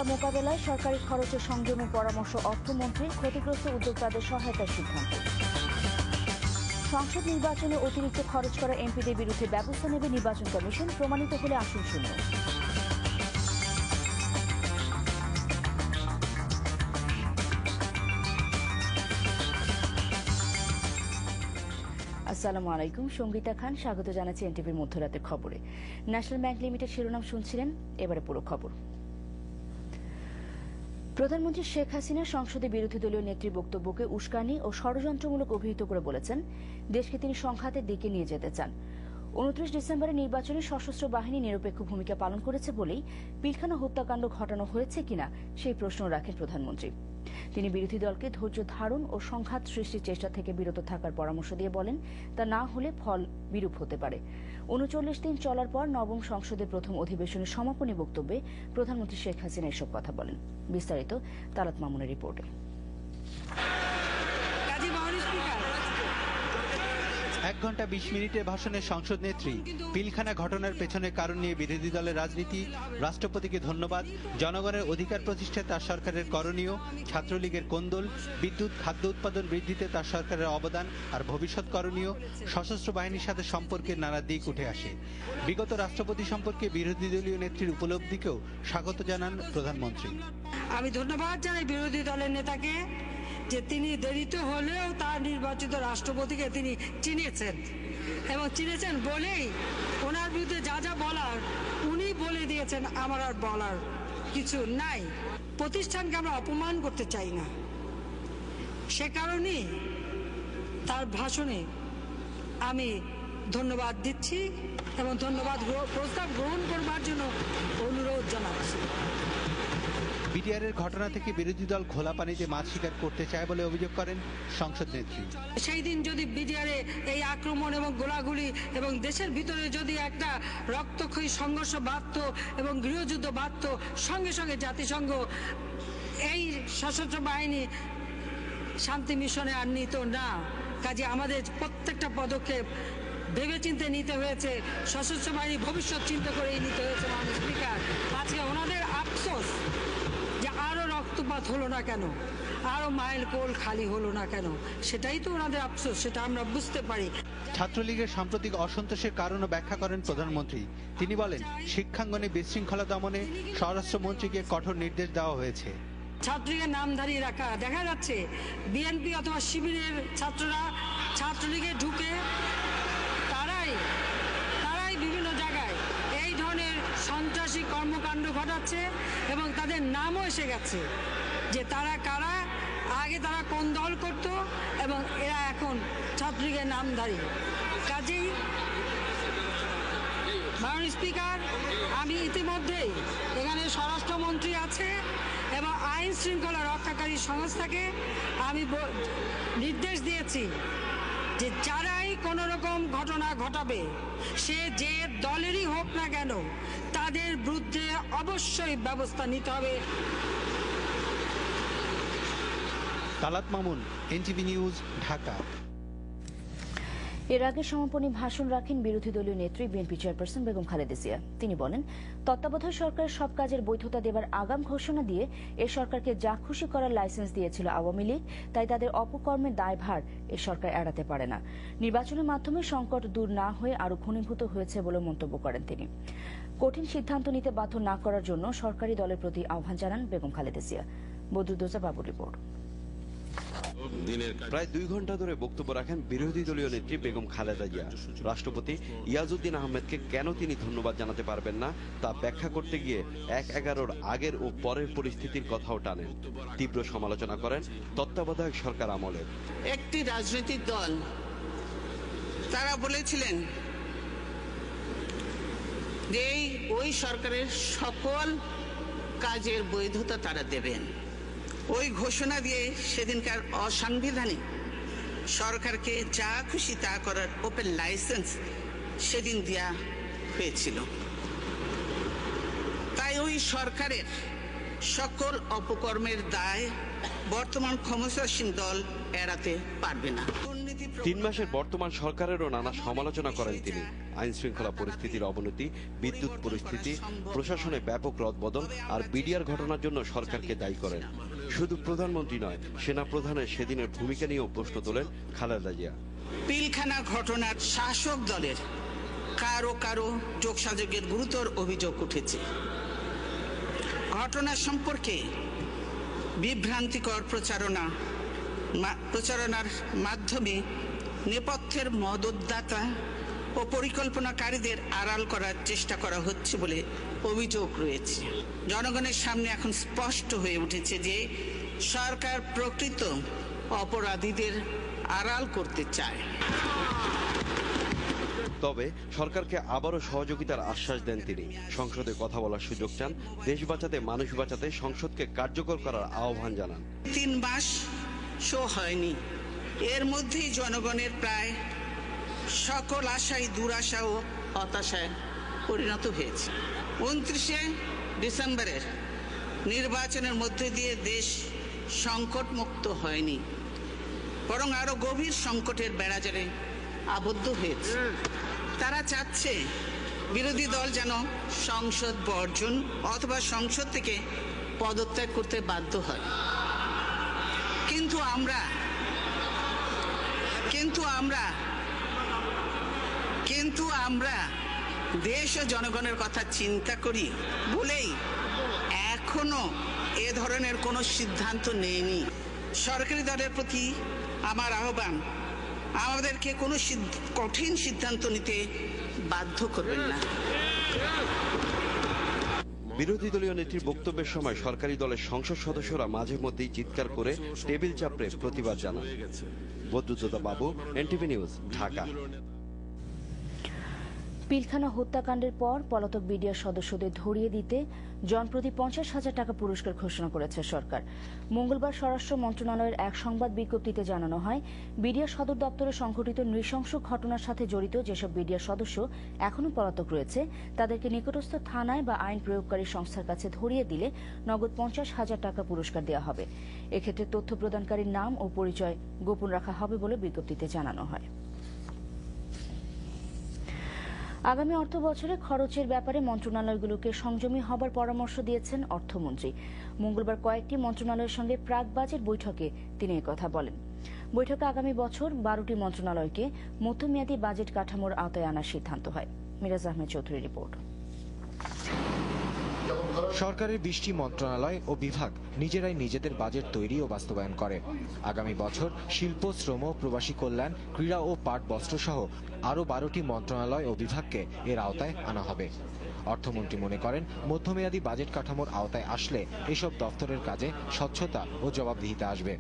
মোকাবেলায় সরকারি খরচে সংযমের পরামর্শ অর্থমন্ত্রীর, ক্ষতিগ্রস্ত উদ্যোক্তাদের সহায়তার সিদ্ধান্ত। সংসদ নির্বাচনে অতিরিক্ত খরচ করা এমপিদের বিরুদ্ধে ব্যবস্থা নেবে নির্বাচন কমিশন, প্রমাণিত হলে আসন শূন্য। আসসালামু আলাইকুম, সঙ্গীতা খান স্বাগত জানাচ্ছি এনটিভির মধ্যরাতের খবরে। ন্যাশনাল ব্যাংক লিমিটেড শিরোনাম শুনছিলেন, এবারে পুরো খবর। প্রধানমন্ত্রী শেখ হাসিনা সংসদে বিরোধী দলীয় নেত্রীর বক্তব্যকে উস্কানি ও ষড়যন্ত্রমূলক অভিহিত করে বলেছেন, দেশকে তিনি সংঘাতের দিকে নিয়ে যেতে চান। 29 ডিসেম্বরের নির্বাচনে সশস্ত্র বাহিনী নিরপেক্ষ ভূমিকা পালন করেছে বলেই পিলখানা হত্যাকাণ্ড ঘটানো হয়েছে কিনা সেই প্রশ্ন রাখেন প্রধানমন্ত্রী। তিনি বিরোধী দলকে ধৈর্য ধারণ ও সংঘাত সৃষ্টির চেষ্টা থেকে বিরত থাকার পরামর্শ দিয়ে বলেন, তা না হলে ফল বিরূপ হতে পারে। 39 দিন চলার পর নবম সংসদের প্রথম অধিবেশনের সমাপনী বক্তব্যে প্রধানমন্ত্রী শেখ হাসিনা এসব কথা বলেন। বিস্তারিত তালাত মামুনের রিপোর্টে। 1 ঘন্টা 20 মিনিটের ভাষণে সংসদ নেত্রী পিলখানা ঘটনার পেছনে কারণ নিয়ে বিরোধী দলের রাজনীতি, রাষ্ট্রপতিকে ধন্যবাদ, জনগণের অধিকার প্রতিষ্ঠায় তার সরকারের করণীয়, ছাত্রলীগের কোন্দল, বিদ্যুৎ খাদ্য উৎপাদন বৃদ্ধিতে তার সরকারের অবদান আর ভবিষ্যৎ করণীয়, সশস্ত্র বাহিনীর সাথে সম্পর্কের নানা দিক উঠে আসে। বিগত রাষ্ট্রপতি সম্পর্কে বিরোধী দলীয় নেত্রীর উপলব্ধিকেও স্বাগত জানান প্রধানমন্ত্রী। আমি ধন্যবাদ জানাই বিরোধী দলের নেতাকে যে তিনি দেরিতে হলেও তার নির্বাচিত রাষ্ট্রপতিকে তিনি চিনেছেন, এবং চিনেছেন বলেই ওনার বিরুদ্ধে যা যা বলার উনি বলে দিয়েছেন। আমার আর বলার কিছু নাই। প্রতিষ্ঠানকে আমরা অপমান করতে চাই না, সে কারণেই তার ভাষণে আমি ধন্যবাদ দিচ্ছি এবং ধন্যবাদ প্রস্তাব গ্রহণ করবার জন্য অনুরোধ জানাচ্ছি। বিটিআরের ঘটনা থেকে বিরোধী দল ঘোলা পানিতে মাছ শিকার করতে চায় বলে অভিযোগ করেন সংসদ নেত্রী। সেই দিন যদি বিটিআরে এই আক্রমণ এবং গোলাগুলি এবং দেশের ভিতরে যদি একটা রক্তক্ষয়ী সংঘর্ষ বাধত এবং গৃহযুদ্ধ বাধত, সঙ্গে সঙ্গে জাতিসংঘ এই সশস্ত্র বাহিনী শান্তি মিশনে আর নিত না। কাজে আমাদের প্রত্যেকটা পদক্ষেপ ভেবেচিন্তে নিতে হয়েছে, সশস্ত্র বাহিনী ভবিষ্যৎ চিন্তা করেই নিতে হয়েছে। মাননীয় স্পিকার, আজকে ওনাদের আফসোস যে আরো রক্তপাত হলো না কেন, আরো মাইল কোল খালি হলো না কেন, সেটাই তো ওনাদের আফসোস, সেটা আমরা বুঝতে পারি। ছাত্রলীগের সাম্প্রতিক অসন্তোষের কারণও ব্যাখ্যা করেন প্রধানমন্ত্রী। তিনি বলেন, শিক্ষাঙ্গনে বিশৃঙ্খলা দমনে স্বরাষ্ট্রমন্ত্রীকে কঠোর নির্দেশ দেওয়া হয়েছে। ছাত্রলীগের নামধারী রাখা দেখা যাচ্ছে বিএনপি অথবা শিবিরের ছাত্ররা ছাত্রলীগে ঢুকে তারাই বিভিন্ন জায়গায় এই ধরনের সন্ত্রাসী কর্মকাণ্ড ঘটাচ্ছে এবং তাদের নামও এসে গেছে যে তারা কারা, আগে তারা কোন দল করত এবং এরা এখন ছাত্রলীগের নামধারী। কাজেই মাননীয় স্পিকার, আমি ইতিমধ্যেই এখানে স্বরাষ্ট্রমন্ত্রী আছে এবং আইন শৃঙ্খলা রক্ষাকারী সংস্থাকে আমি নির্দেশ দিয়েছি যে যারাই কোনো রকম ঘটনা ঘটাবে, সে যে দলেরই হোক না কেন, তাদের বিরুদ্ধে অবশ্যই ব্যবস্থা নিতে হবে। Talat Mamun, NTV news, Dhaka. এর আগে সমাপনী ভাষণ রাখেন বিরোধী দলীয় নেত্রী বিএনপি চেয়ারপারসন বেগম খালেদা জিয়া। তিনি বলেন, তত্ত্বাবধায়ক সরকার সব কাজের বৈধতা দেবার আগাম ঘোষণা দিয়ে এ সরকারকে যা খুশি করার লাইসেন্স দিয়েছিল আওয়ামী লীগ, তাই তাদের অপকর্মের দায়ভার এ সরকার এড়াতে পারে না। নির্বাচনের মাধ্যমে সংকট দূর না হয়ে আরো ঘনীভূত হয়েছে বলে মন্তব্য করেন তিনি। কঠিন সিদ্ধান্ত নিতে বাধ্য না করার জন্য সরকারি দলের প্রতি আহ্বান জানান বেগম খালেদা জিয়া। বদরুদ্দোজা বাবুর রিপোর্ট। প্রায় 2 ঘন্টা ধরে বক্তব্য রাখেন বিরোধী দলীয় নেত্রী বেগম খালেদা জিয়া। রাষ্ট্রপতি ইয়াজউদ্দিন আহমেদকে কেন তিনি ধন্যবাদ জানাতে পারবেন না তা ব্যাখ্যা করতে গিয়ে 1/11-র আগের ও পরের পরিস্থিতির কথাও টানেন। তীব্র সমালোচনা করেন তত্ত্বাবধায়ক সরকার আমলের। একটি রাজনৈতিক দল তারা বলেছিলেন যে ওই সরকারের সকল কাজের বৈধতা তারা দেবেন। ওই ঘোষণা দিয়ে সেদিনকার অসাংবিধানিক সরকারকে যা খুশি তা করার ওপেন লাইসেন্স সেদিন দেয়া হয়েছিল। তাই ওই সরকারের সকল অপকর্মের দায় বর্তমান ক্ষমতাসীন দল এড়াতে পারবে না। 3 মাসের বর্তমান সরকারেরও নানা সমালোচনা করেন তিনি। আইন শৃঙ্খলা পরিস্থিতির অবনতি, বিদ্যুৎ পরিস্থিতি, প্রশাসনে ব্যাপক রদবদল আর বিডিআর ঘটনার জন্য সরকারকে দায়ী করেন। শুধু প্রধানমন্ত্রী নয়, সেনা প্রধানের সেদিনের ভূমিকা নিয়েও প্রশ্ন তোলেন খালেদা জিয়া। পিলখানা ঘটনার শাসক দলের কারো কারো যোগসাযোগের গুরুতর অভিযোগ উঠেছে। ঘটনা সম্পর্কে বিভ্রান্তিকর প্রচারণার মাধ্যমে নেপথ্যের মদতদাতা ও পরিকল্পনাকারীদের আড়াল করার চেষ্টা করা হচ্ছে বলে অভিযোগ রয়েছে। জনগণের সামনে এখন স্পষ্ট হয়ে উঠেছে যে সরকার প্রকৃত অপরাধীদের আড়াল করতে চায়। তবে সরকারকে আবারও সহযোগিতার আশ্বাস দেন তিনি। সংসদে কথা বলার সুযোগ চান, দেশ বাঁচাতে মানুষ বাঁচাতে সংসদকে কার্যকর করার আহ্বান জানান। 3 মাস শো হয়নি, এর মধ্যেই জনগণের প্রায় সকল আশাই দুরাশা ও হতাশায় পরিণত হয়েছে। 29শে ডিসেম্বরের নির্বাচনের মধ্যে দিয়ে দেশ সংকটমুক্ত হয়নি, বরং আরো গভীর সংকটের বেড়াজালে আবদ্ধ হয়েছে। তারা চাচ্ছে বিরোধী দল যেন সংসদ বর্জন অথবা সংসদ থেকে পদত্যাগ করতে বাধ্য হয়। কিন্তু আমরা দেশ ও জনগণের কথা চিন্তা করি বলেই এখনো এ ধরনের কোনো সিদ্ধান্ত নেয়নি। সরকারি দলের প্রতি আমার আহ্বান, আমাদেরকে কোনো কঠিন সিদ্ধান্ত নিতে বাধ্য করবেন না। বিরোধী দলীয় নেত্রীর বক্তব্যের সময় সরকারি দলের সংসদ সদস্যরা মাঝে মধ্যেই চিৎকার করে টেবিল চাপড়ে প্রতিবাদ জানান। বদরুদ্দোজা বাবু, এনটিভি নিউজ, ঢাকা। পিলখানা হত্যাকাণ্ডের পর পলাতক বিডিআর সদস্যদের ধরিয়ে দিতে জনপ্রতি 50,000 টাকা পুরস্কার ঘোষণা করেছে সরকার। মঙ্গলবার স্বরাষ্ট্র মন্ত্রণালয়ের এক সংবাদ বিজ্ঞপ্তিতে জানানো হয়, বিডিআর সদর দপ্তরে সংঘটিত নৃশংস ঘটনার সাথে জড়িত যেসব বিডিআর সদস্য এখনও পলাতক রয়েছে তাদেরকে নিকটস্থ থানায় বা আইন প্রয়োগকারী সংস্থার কাছে ধরিয়ে দিলে নগদ 50,000 টাকা পুরস্কার দেওয়া হবে। এক্ষেত্রে তথ্য প্রদানকারীর নাম ও পরিচয় গোপন রাখা হবে বলে বিজ্ঞপ্তিতে জানানো হয়। আগামী অর্থ বছরে খরচের ব্যাপারে মন্ত্রণালয়গুলোকে সংযমী হবার পরামর্শ দিয়েছেন অর্থমন্ত্রী। মঙ্গলবার কয়েকটি মন্ত্রণালয়ের সঙ্গে প্রাক বাজেট বৈঠকে তিনি একথা বলেন। বৈঠকে আগামী বছর 12টি মন্ত্রণালয়কে মধ্যমেয়াদী বাজেট কাঠামোর আওতায় আনার সিদ্ধান্ত হয়। মিরাজ আহমেদ চৌধুরী রিপোর্ট। সরকারের 20টি মন্ত্রণালয় ও বিভাগ নিজেরাই নিজেদের বাজেট তৈরি ও বাস্তবায়ন করে। আগামী বছর শিল্প, শ্রম, প্রবাসী কল্যাণ, ক্রীড়া ও পাট বস্ত্র সহ আরও 12টি মন্ত্রণালয় ও বিভাগকে এর আওতায় আনা হবে। অর্থমন্ত্রী মনে করেন, মধ্যমেয়াদী বাজেট কাঠামোর আওতায় আসলে এসব দফতরের কাজে স্বচ্ছতা ও জবাবদিহিতা আসবে।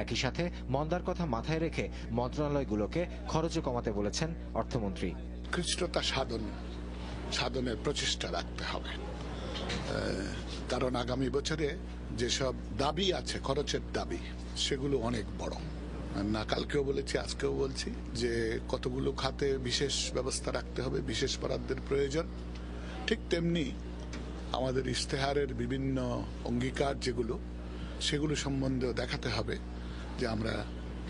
একই সাথে মন্দার কথা মাথায় রেখে মন্ত্রণালয়গুলোকে খরচও কমাতে বলেছেন অর্থমন্ত্রী। কৃষ্টতা সাধনের প্রচেষ্টা রাখতে হবে, কারণ আগামী বছরে যেসব দাবি আছে, খরচের দাবি, সেগুলো অনেক বড়। না কালকেও বলেছি, আজকেও বলছি যে কতগুলো খাতে বিশেষ ব্যবস্থা রাখতে হবে, বিশেষ বরাদ্দের প্রয়োজন। ঠিক তেমনি আমাদের ইশতেহারের বিভিন্ন অঙ্গীকার যেগুলো, সেগুলো সম্বন্ধেও দেখাতে হবে যে আমরা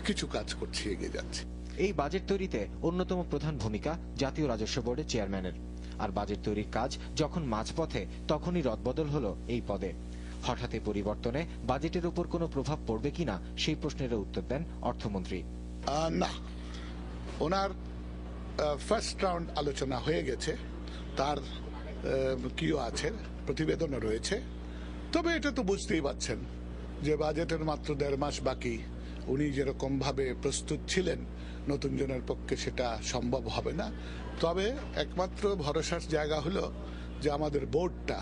কিছু কাজ করছি, এগিয়ে যাচ্ছি। এই বাজেট তৈরিতে অন্যতম প্রধান ভূমিকা জাতীয় রাজস্ব বোর্ডের চেয়ারম্যানের। আর বাজেট তৈরির কাজ যখন মাঝপথে, তখনই রদবদল হলো এই পদে। হঠাৎ পরিবর্তনে বাজেটের উপর কোনো প্রভাব পড়বে কিনা সেই প্রশ্নের উত্তর দেন অর্থমন্ত্রী। না, ওনার ফার্স্ট রাউন্ড আলোচনা হয়ে গেছে, তার কিও আছে, প্রতিবেদনও রয়েছে। তবে এটা তো বুঝতেই পারছেন যে বাজেটের মাত্র 1.5 মাস বাকি। উনি যেরকম ভাবে প্রস্তুত ছিলেন, নতুন জনের পক্ষে সেটা সম্ভব হবে না। তবে একমাত্র ভরসার জায়গা হলো যে আমাদের বোর্ডটা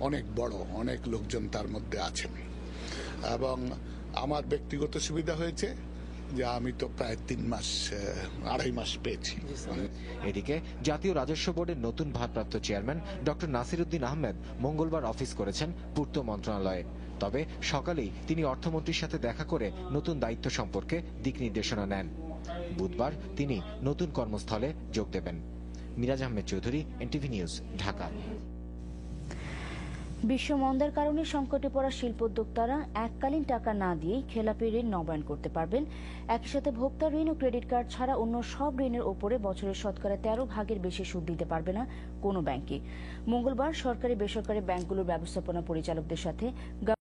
অনেক বড়, অনেক লোকজন তার মধ্যে আছেন, এবং আমার ব্যক্তিগত সুবিধা হয়েছে যে আমি তো প্রায় 2.5 মাস পেয়েছি। এদিকে জাতীয় রাজস্ব বোর্ডের নতুন ভারপ্রাপ্ত চেয়ারম্যান ডক্টর নাসিরউদ্দিন আহমেদ মঙ্গলবার অফিস করেছেন পূর্ত মন্ত্রণালয়ে। তবে সকালেই তিনি অর্থমন্ত্রীর সাথে দেখা করে নতুন দায়িত্ব সম্পর্কে দিক নির্দেশনা নেন। বুধবার তিনি নতুন কর্মস্থলে যোগ দেবেন। Miraj Ahmed Chowdhury, NTV news, Dhaka. বিশ্ব মন্দার কারণে সংকটে পড়া শিল্পোদ্যোক্তারা এককালীন টাকা না দিয়েই খেলাপি ঋণ নবায়ন করতে পারবেন। একই সাথে ভোক্তা ঋণ ও ক্রেডিট কার্ড ছাড়া অন্য সব ঋণের ওপরে বছরের শতকরা 13 ভাগের বেশি সুদ দিতে পারবে না কোনো ব্যাংকই। মঙ্গলবার সরকারি বেসরকারি ব্যাংকগুলোর ব্যবস্থাপনা পরিচালকদের সাথে